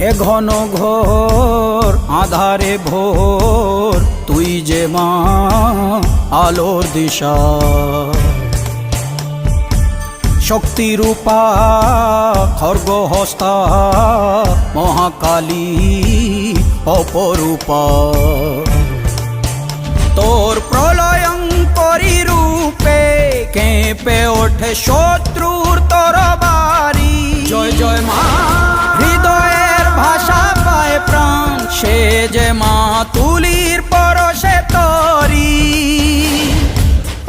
এ ঘন ঘোর আধারে ভোর তুই যে মা আলোর দিশা, শক্তিরূপা খর্গহস্তা মহাকালী অপরূপা। তোর প্রলয়ঙ্করী রূপে কেঁপে ওঠে শত্রুর তরবারি। জয় জয় মা, হৃদয়ের ভাষা পায় প্রাণ, সে যে মা তুলির পরশে তরি।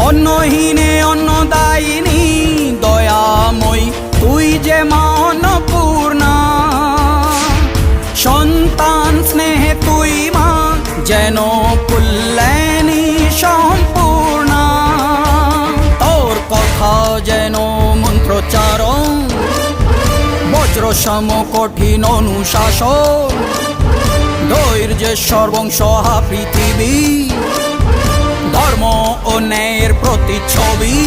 অন্নহীনে অন্নদায়িনী দয়াময়ী তুই যে মা অন্নপূর্ণা। সন্তান স্নেহে তুই মা যেন কল্যাণী সম্পূর্ণা। তোর কথা যেন মন্ত্রোচ্চারণ, বজ্র সম কঠিন অনুশাসন। ধৈর্যের সর্বংসহা পৃথিবী, ধর্ম ও ন্যায়ের প্রতিচ্ছবি।